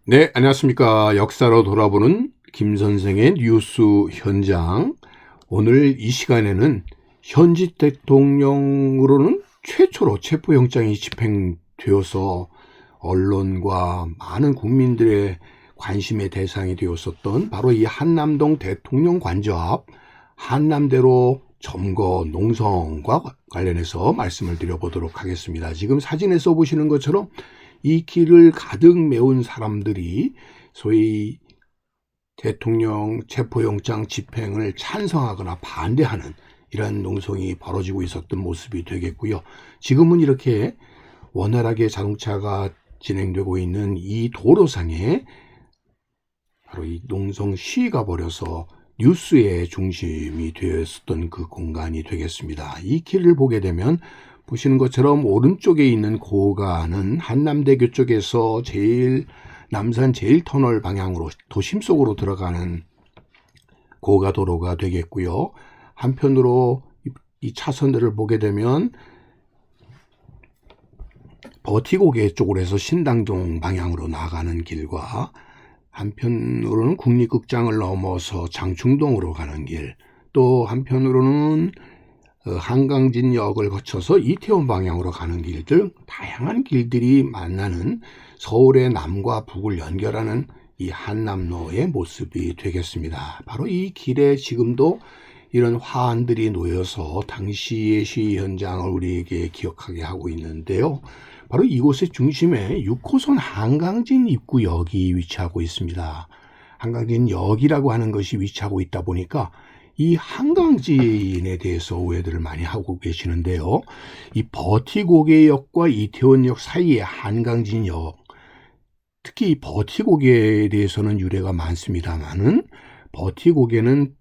네, 안녕하십니까. 역사로 돌아보는 김 선생의 뉴스 현장. 오늘 이 시간에는 현직 대통령으로는 최초로 체포영장이 집행되어서 언론과 많은 국민들의 관심의 대상이 되었었던 바로 이 한남동 대통령 관저 앞 한남대로 점거 농성과 관련해서 말씀을 드려보도록 하겠습니다. 지금 사진에서 보시는 것처럼 이 길을 가득 메운 사람들이 소위 대통령 체포영장 집행을 찬성하거나 반대하는 이런 농성이 벌어지고 있었던 모습이 되겠고요. 지금은 이렇게 원활하게 자동차가 진행되고 있는 이 도로상에 바로 이 농성 시위가 벌여서 뉴스의 중심이 되었었던 그 공간이 되겠습니다. 이 길을 보게 되면 보시는 것처럼 오른쪽에 있는 고가는 한남대교 쪽에서 남산 제일터널 방향으로 도심 속으로 들어가는 고가도로가 되겠고요. 한편으로 이 차선들을 보게 되면 버티고개 쪽으로 해서 신당동 방향으로 나가는 길과 한편으로는 국립극장을 넘어서 장충동으로 가는 길, 또 한편으로는 한강진역을 거쳐서 이태원 방향으로 가는 길 등 다양한 길들이 만나는 서울의 남과 북을 연결하는 이 한남로의 모습이 되겠습니다. 바로 이 길에 지금도 이런 화환들이 놓여서 당시의 시위 현장을 우리에게 기억하게 하고 있는데요. 바로 이곳의 중심에 6호선 한강진 입구역이 위치하고 있습니다. 한강진역이라고 하는 것이 위치하고 있다 보니까 이 한강진에 대해서 오해들을 많이 하고 계시는데요. 이 버티고개역과 이태원역 사이의 한강진역, 특히 이 버티고개에 대해서는 유래가 많습니다만은 버티고개는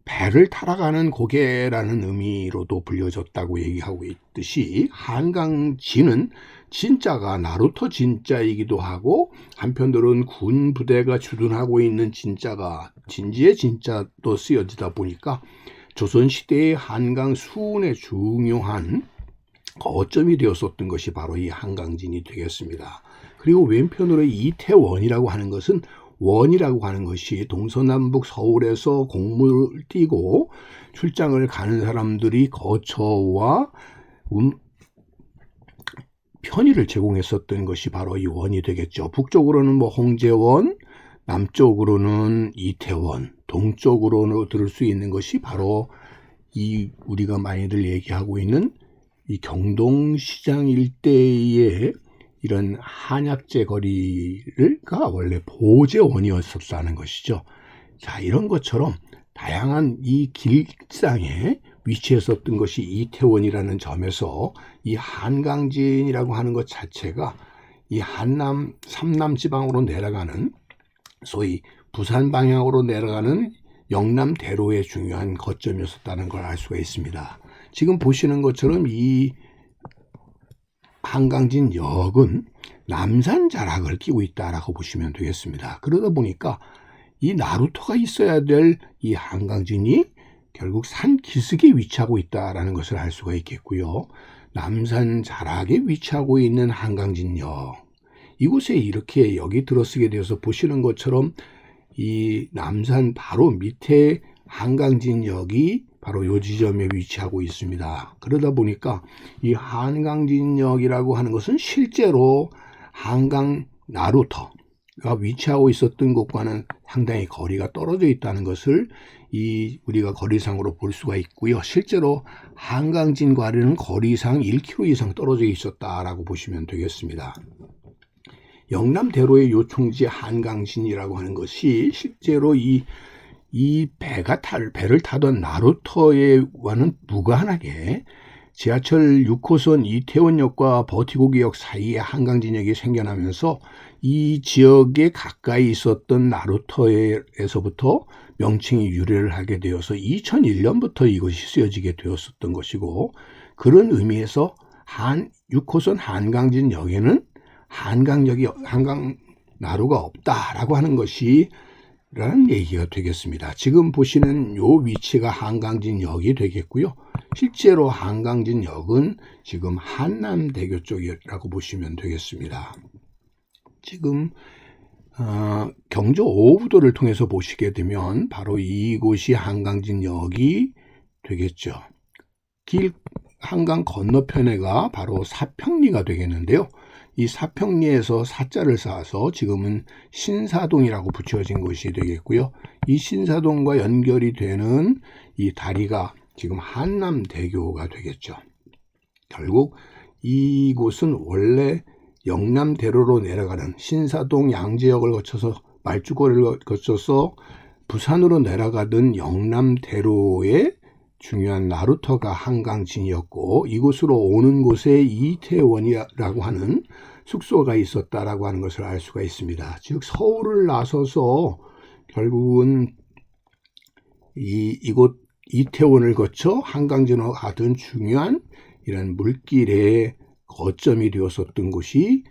배를 타러가는 고개라는 의미로도 불려졌다고 얘기하고 있듯이 한강진은 진짜가 나루토 진짜이기도 하고 한편으로는 군 부대가 주둔하고 있는 진짜가 진지의 진짜도 쓰여지다 보니까 조선시대의 한강 수운의 중요한 거점이 되었었던 것이 바로 이 한강진이 되겠습니다. 그리고 왼편으로 이태원이라고 하는 것은 원이라고 하는 것이 동서남북 서울에서 공무를 띄고 출장을 가는 사람들이 거처와 편의를 제공했었던 것이 바로 이 원이 되겠죠. 북쪽으로는 홍제원, 남쪽으로는 이태원, 동쪽으로 들을 수 있는 것이 바로 이 우리가 많이들 얘기하고 있는 이 경동시장 일대의 이런 한약재 거리가 원래 보제원이었었다는 것이죠. 자, 이런 것처럼 다양한 이 길상에 위치했었던 것이 이태원이라는 점에서 이 한강진이라고 하는 것 자체가 이 삼남 지방으로 내려가는 소위 부산 방향으로 내려가는 영남대로의 중요한 거점이었다는 걸 알 수가 있습니다. 지금 보시는 것처럼 이 한강진역은 남산 자락을 끼고 있다라고 보시면 되겠습니다. 그러다 보니까 이 나루터가 있어야 될 이 한강진이 결국 산 기슭에 위치하고 있다라는 것을 알 수가 있겠고요. 남산 자락에 위치하고 있는 한강진역, 이곳에 이렇게 여기 들어서게 되어서 보시는 것처럼 이 남산 바로 밑에 한강진역이 바로 요 지점에 위치하고 있습니다. 그러다 보니까 이 한강진역이라고 하는 것은 실제로 한강 나루터가 위치하고 있었던 곳과는 상당히 거리가 떨어져 있다는 것을 우리가 거리상으로 볼 수가 있고요. 실제로 한강진과는 거리상 1km 이상 떨어져 있었다라고 보시면 되겠습니다. 영남대로의 요충지 한강진이라고 하는 것이 실제로 이 배를 타던 나루터와는 무관하게 지하철 6호선 이태원역과 버티고개역 사이에 한강진역이 생겨나면서 이 지역에 가까이 있었던 나루터에서부터 명칭이 유래를 하게 되어서 2001년부터 이것이 쓰여지게 되었었던 것이고, 그런 의미에서 6호선 한강진역에는 한강 나루가 없다라고 하는 것이 라는 얘기가 되겠습니다. 지금 보시는 요 위치가 한강진역이 되겠고요. 실제로 한강진역은 지금 한남대교 쪽이라고 보시면 되겠습니다. 지금 경주 오부도를 통해서 보시게 되면 바로 이곳이 한강진역이 되겠죠. 한강 건너편에가 바로 사평리가 되겠는데요. 이 사평리에서 사자를 쌓아서 지금은 신사동이라고 붙여진 곳이 되겠고요. 이 신사동과 연결이 되는 이 다리가 지금 한남대교가 되겠죠. 결국 이곳은 원래 영남대로로 내려가는 신사동 양재역을 거쳐서 말죽거리를 거쳐서 부산으로 내려가던 영남대로의 중요한 나루터가 한강진이었고, 이곳으로 오는 곳에 이태원이라고 하는 숙소가 있었다라고 하는 것을 알 수가 있습니다. 즉 서울을 나서서 결국은 이곳 이태원을 거쳐 한강진으로 가던 중요한 이런 물길의 거점이 되었었던 곳이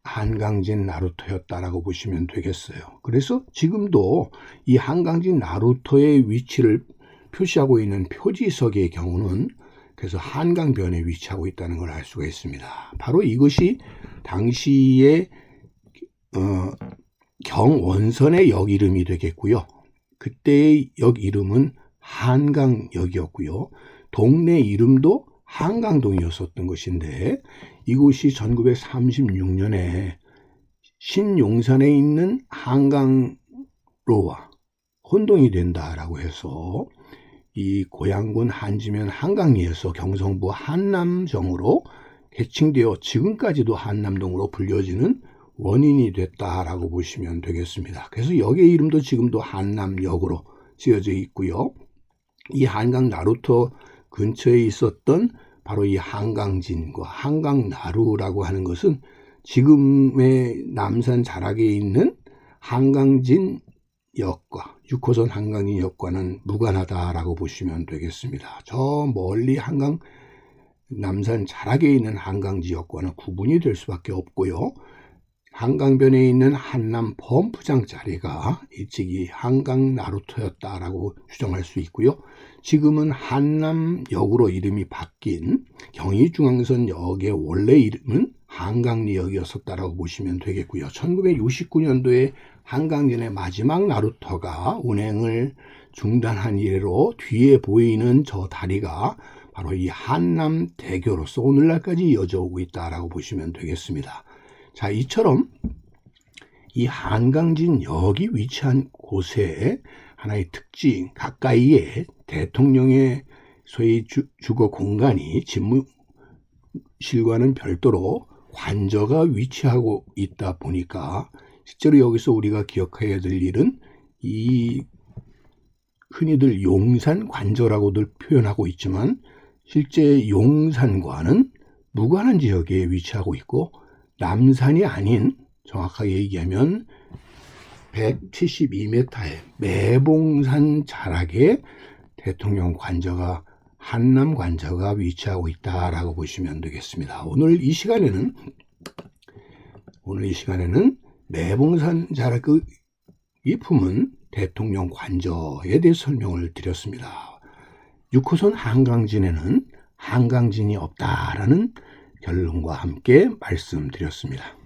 한강진 나루터였다라고 보시면 되겠어요. 그래서 지금도 이 한강진 나루터의 위치를 표시하고 있는 표지석의 경우는 그래서 한강변에 위치하고 있다는 걸 알 수가 있습니다. 바로 이것이 당시의 경원선의 역 이름이 되겠고요. 그때의 역 이름은 한강역이었고요. 동네 이름도 한강동이었었던 것인데, 이곳이 1936년에 신용산에 있는 한강로와 혼동이 된다라고 해서 이 고양군 한지면 한강리에서 경성부 한남정으로 개칭되어 지금까지도 한남동으로 불려지는 원인이 됐다라고 보시면 되겠습니다. 그래서 역의 이름도 지금도 한남역으로 지어져 있고요. 이 한강 나루터 근처에 있었던 바로 이 한강진과 한강나루라고 하는 것은 지금의 남산 자락에 있는 한강진역과 6호선 한강진역과는 무관하다라고 보시면 되겠습니다. 저 멀리 남산 자락에 있는 한강지역과는 구분이 될 수밖에 없고요. 한강변에 있는 한남 펌프장 자리가 일찍이 한강 나루터였다라고 추정할 수 있고요. 지금은 한남역으로 이름이 바뀐 경의중앙선 역의 원래 이름은 한강리역이었었다라고 보시면 되겠고요. 1969년도에 한강진의 마지막 나루터가 운행을 중단한 이래로 뒤에 보이는 저 다리가 바로 이 한남대교로서 오늘날까지 이어져 오고 있다라고 보시면 되겠습니다. 자, 이처럼 이 한강진역이 위치한 곳에 하나의 특징, 가까이에 대통령의 소위 주거 공간이 집무실과는 별도로 관저가 위치하고 있다 보니까 실제로 여기서 우리가 기억해야 될 일은 이 흔히들 용산 관저라고들 표현하고 있지만 실제 용산과는 무관한 지역에 위치하고 있고, 남산이 아닌 정확하게 얘기하면 172m의 매봉산 자락에 대통령 관저가 한남 관저가 위치하고 있다라고 보시면 되겠습니다. 오늘 이 시간에는 매봉산 자락이 품은 대통령 관저에 대해 설명을 드렸습니다. 6호선 한강진에는 한강진이 없다라는 결론과 함께 말씀드렸습니다.